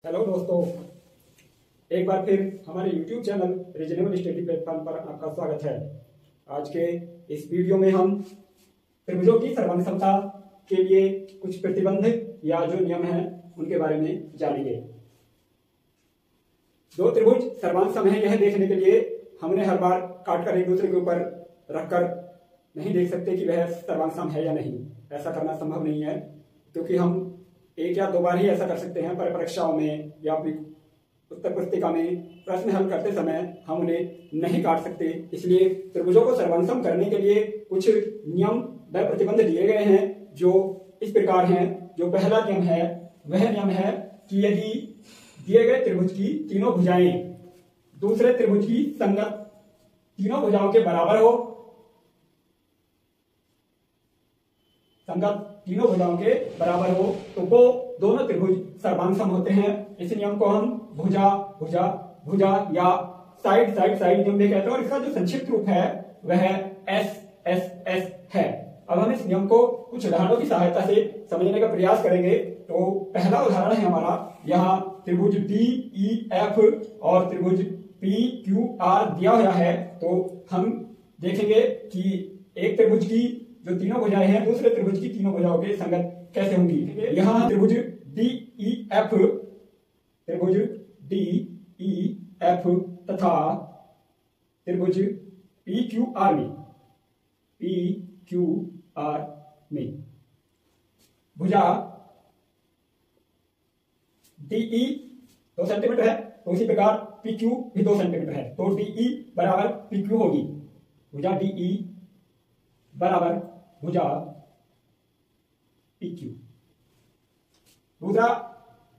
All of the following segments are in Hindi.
हेलो दोस्तों, एक बार फिर हमारे YouTube channel reasonable study platform पर आपका स्वागत है। आज के इस वीडियो में हम त्रिभुजों की सर्वांग क्षमता के लिए कुछ प्रतिबंध या जो नियम हैं उनके बारे में जानेंगे। दो त्रिभुज सर्वांग सम है यह देखने के लिए हमने हर बार काटकर एक दूसरे के ऊपर रखकर नहीं देख सकते कि वह सर्वांग सम है या नहीं। ऐसा करना संभव नहीं है, क्योंकि हम एक या दो बार ही ऐसा कर सकते हैं, पर परीक्षाओं में या फिर उत्तर पुस्तिका में प्रश्न हल करते समय हम उन्हें नहीं काट सकते। इसलिए त्रिभुजों को सर्वांग करने के लिए कुछ नियम व प्रतिबंध दिए गए हैं, जो इस प्रकार हैं। जो पहला नियम है वह नियम है कि यदि दिए गए त्रिभुज की तीनों भुजाएं दूसरे त्रिभुज की संगत तीनों भुजाओं के बराबर हो, संगत तीनों भुजाओं के बराबर हो, तो वो दोनों त्रिभुज सर्वांग सम होते हैं। इस नियम को हम भुजा भुजा भुजा या साइड साइड साइड नियम भी कहते हैं, और इसका जो संक्षिप्त रूप है वह एस एस एस है। अब हम इस नियम को कुछ उदाहरणों की सहायता से समझने का प्रयास करेंगे। तो पहला उदाहरण है हमारा, यहाँ त्रिभुज डी ई एफ और त्रिभुज पी क्यू आर दिया हुआ है। तो हम देखेंगे कि एक त्रिभुज की जो तीनों भुजाएं हैं दूसरे त्रिभुज की तीनों भुजाओं के संगत कैसे होंगी। यहाँ त्रिभुज डी ई एफ, त्रिभुज डी ई एफ तथा त्रिभुज पी क्यू आर में, पी क्यू आर में भुजा डीई 2 सेंटीमीटर है, तो उसी प्रकार पी क्यू भी 2 सेंटीमीटर है, तो डीई बराबर पी क्यू होगी। भुजा डीई बराबर भुजा पी क्यू। दूसरा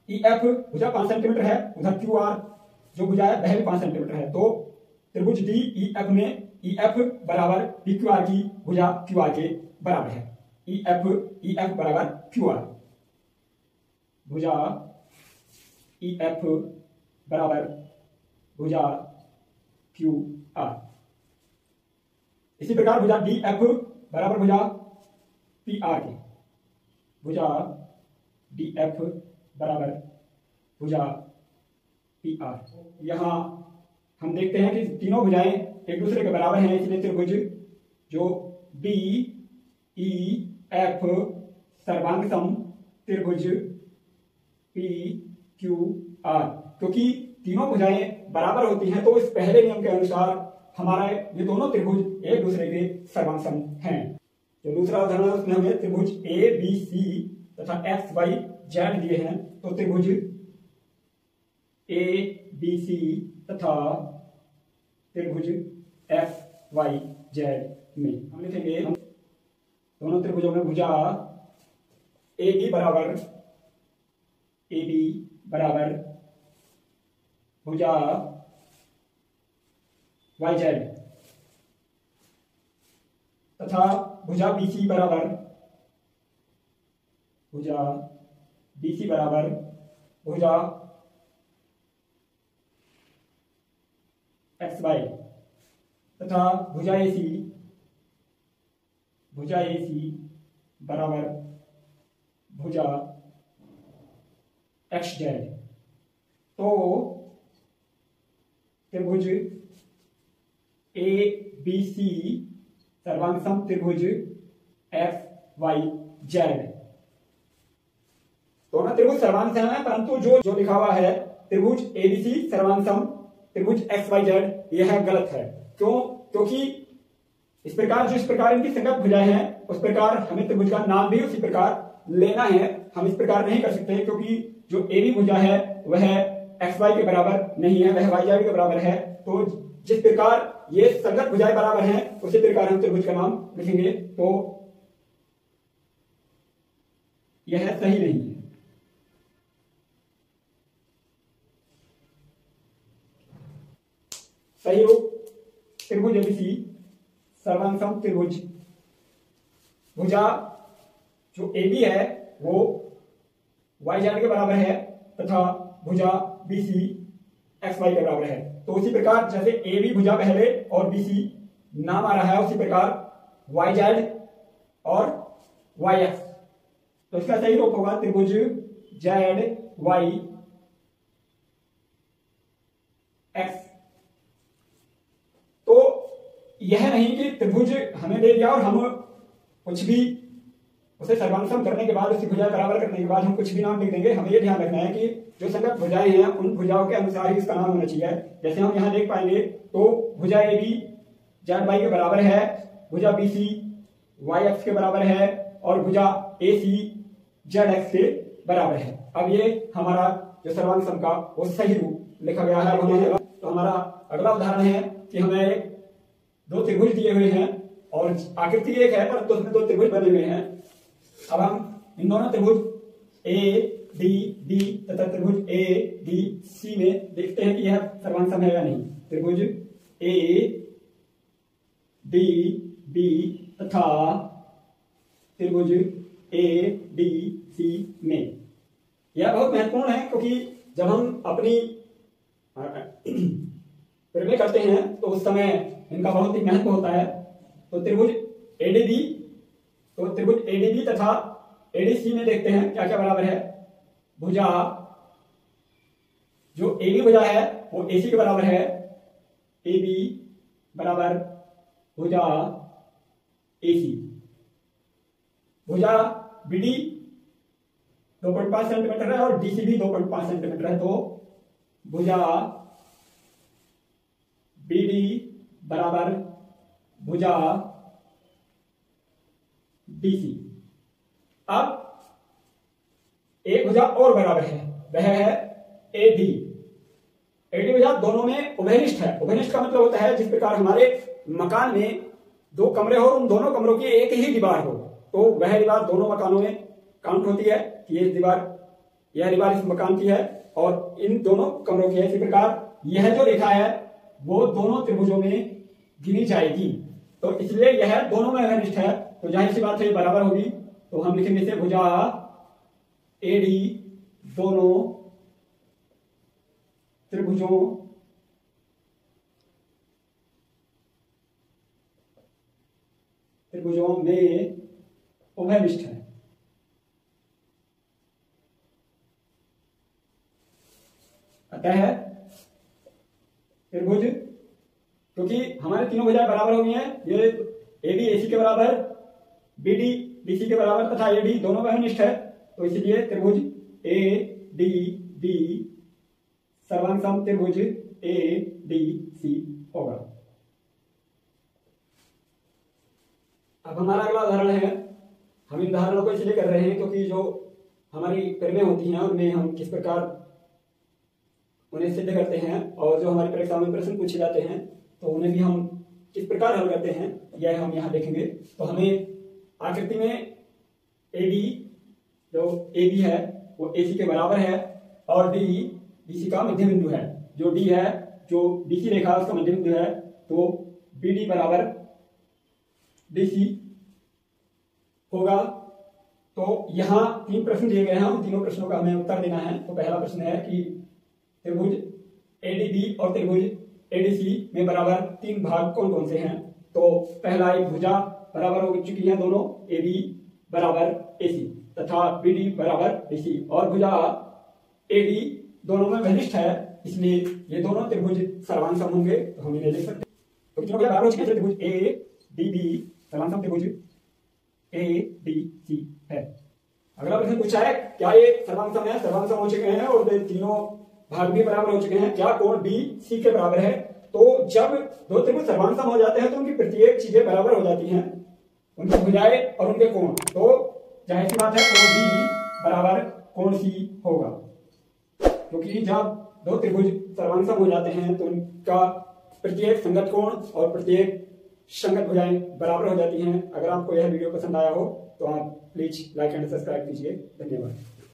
ई एफ भुजा 5 सेंटीमीटर है, उधर क्यू आर जो भुजा है वह भी 5 सेंटीमीटर है, तो त्रिभुज डी ई एफ में ई एफ बराबर पी क्यू आर की भुजा क्यू आर के बराबर है। ई एफ बराबर क्यू आर, भुजा ई एफ बराबर भुजा क्यू आर। इसी प्रकार भुजा डी एफ बराबर भुजा पी आर के, भुजा डी एफ बराबर भुजा पी आर। यहां हम देखते हैं कि तीनों भुजाएं एक दूसरे के बराबर हैं, इसलिए त्रिभुज जो डी ई एफ सर्वांग सम त्रिभुज पी क्यू आर। क्योंकि तीनों भुजाएं बराबर होती हैं, तो इस पहले नियम के अनुसार हमारा ये दोनों त्रिभुज एक दूसरे के सर्वांग सम हैं। जो दूसरा उदाहरण है उसमें हमें त्रिभुज ए बी सी तथा एक्स वाई जेड दिए हैं, तो त्रिभुज ए बी सी तथा त्रिभुज एफ वाई जेड में हम लिखेंगे दोनों त्रिभुजों में भुजा ए बी बराबर भुजा वाई जेड तथा भुजा बीसी बराबर भुजा एक्स वाई तथा भुजा एसी बराबर भुजा एक्स जेड। तो त्रिभुज ए बी सी सर्वांग सम त्रिभुज एफ वाई जेड। दोनों त्रिभुज सर्वांग सम है, परंतु जो लिखा हुआ है त्रिभुज एबीसी सर्वांग सम त्रिभुज एक्स वाई जेड, यह गलत है। क्यों? क्योंकि इस प्रकार इनकी संगत भुजाएं हैं, उस प्रकार हमें त्रिभुज का नाम भी उसी प्रकार लेना है। हम इस प्रकार नहीं कर सकते, क्योंकि जो ए बी भुजा है वह एक्स वाई के बराबर नहीं है, वह वाई जेड के बराबर है। तो जिस प्रकार ये संगत भुजाएं बराबर हैं, उसी प्रकार हम त्रिभुज का नाम लिखेंगे, तो यह सही नहीं है। सही रूप त्रिभुज एबीसी सर्वांग सम त्रिभुज भुजा जो ए बी है वो वाई जेड के बराबर है तथा भुजा बी सी एक्स वाई के बराबर है। तो उसी प्रकार जैसे ए बी भुजा पहले और बी सी नाम आ रहा है, उसी प्रकार वाई जेड और वाई एक्स, तो इसका सही रूप होगा त्रिभुज जेड वाई x। तो यह नहीं कि त्रिभुज हमें दे दिया और हम कुछ भी उसे सर्वांग करने के बाद उसकी भुजाएं बराबर करने के बाद हम कुछ भी नाम लिख देंगे। हमें यह ध्यान रखना है कि जो संगत भुजाएं हैं उन भुजाओं के अनुसार ही इसका नाम होना चाहिए। जैसे हम यहाँ देख पाएंगे तो भुजा ए बी जेड वाई के बराबर है, भुजा बी सी वाई एक्स के बराबर है और भुजा ए सी जेड एक्स के बराबर है। अब ये हमारा जो सर्वांग सम का वो सही रूप लिखा गया है। तो हमारा अगला उदाहरण है कि हमें दो त्रिभुज दिए हुए हैं और आकृति एक है पर तो उसमें दो त्रिभुज बने हुए हैं। अब हम इन दोनों त्रिभुज ए डी बी तथा त्रिभुज ए डी सी में देखते हैं कि यह सर्वांग सम है या नहीं। त्रिभुज ए डी बी तथा त्रिभुज ए डी सी में यह बहुत महत्वपूर्ण है, क्योंकि जब हम अपनी प्रमेय करते हैं तो उस समय इनका बहुत ही महत्व होता है। तो त्रिभुज एडीबी तथा एडीसी में देखते हैं क्या क्या बराबर है। भुजा जो एबी भुजा है वो एसी के बराबर है, एबी बराबर भुजा एसी। भुजा बीडी 2.5 सेंटीमीटर है और डीसी भी 2.5 सेंटीमीटर है। तो भुजा बीडी बराबर भुजा डीसी। अब एक भुजा और बराबर है, वह है एडी। एडी भुजा दोनों में उभयनिष्ठ है। उभयनिष्ठ का मतलब होता है जिस प्रकार हमारे मकान में दो कमरे हो, उन दोनों कमरों की एक ही दीवार हो, तो वह दीवार दोनों मकानों में काउंट होती है कि यह दीवार इस मकान की है और इन दोनों कमरों की है। इसी प्रकार यह जो रेखा है वो दोनों त्रिभुजों में गिनी जाएगी। तो इसलिए यह दोनों में उभयनिष्ठ है, तो जाहिर सी बात है ये बराबर होगी। तो हम लिखेंगे इसे भुजा एडी दोनों त्रिभुजों में उभयनिष्ठ है। अतः त्रिभुज, क्योंकि हमारे तीनों भुजाएं बराबर हो गई हैं, ये एबी एसी के बराबर, बीडी डीसी के बराबर तथा एडी दोनों उभयनिष्ठ है, तो इसलिए त्रिभुज ए डी बी सर्वांग सम त्रिभुज ए डी सी होगा। अब हमारा अगला उदाहरण है। हम इन उदाहरणों को इसलिए कर रहे हैं क्योंकि जो हमारी प्रमेय होती हैं उनमें हम किस प्रकार उन्हें सिद्ध करते हैं और जो हमारी परीक्षा में प्रश्न पूछे जाते हैं तो उन्हें भी हम किस प्रकार हल करते हैं यह हम यहाँ देखेंगे। तो हमें आकृति में एडी जो एबी है वो एसी के बराबर है और डी डीसी का मध्य बिंदु है। जो डी है, जो डीसी रेखा उसका मध्य बिंदु है, तो बीडी बराबर डीसी होगा। तो यहाँ तीन प्रश्न दिए गए हैं, उन तीनों प्रश्नों का हमें उत्तर देना है। तो पहला प्रश्न है कि त्रिभुज एडीबी और त्रिभुज एडीसी में बराबर तीन भाग कौन कौन से हैं। तो पहला एक भुजा बराबर हो चुकी है दोनों, एबी बराबर एसी तथा बीडी बराबर डीसी, और भुजा एडी दोनों में घनिष्ठ है, इसलिए ये दोनों त्रिभुज सर्वांग सम होंगे। तो हम इन्हें लिख सकते हैं। तो तीनों बराबर हो चुके हैं, त्रिभुज ए डी बी सर्वांग सम त्रिभुज ए डी सी है। अगला प्रश्न पूछा है क्या ये सर्वांग सम है। सर्वांग सम हो चुके हैं और तीनों भाग भी बराबर हो चुके हैं। क्या कोण बी सी के बराबर है। तो जब दो त्रिभुज सर्वांग सम हो जाते हैं तो उनकी प्रत्येक चीजें बराबर हो जाती हैं, उनकी भुजाएं और उनके कोण। तो जाहिर सी बात है कोण बी बराबर कोण सी होगा, क्योंकि जब दो त्रिभुज सर्वांग सम हो जाते हैं तो उनका प्रत्येक संगत कोण और प्रत्येक संगत भुजाएं बराबर हो जाती हैं। अगर आपको यह वीडियो पसंद आया हो तो आप प्लीज लाइक एंड सब्सक्राइब कीजिए। धन्यवाद।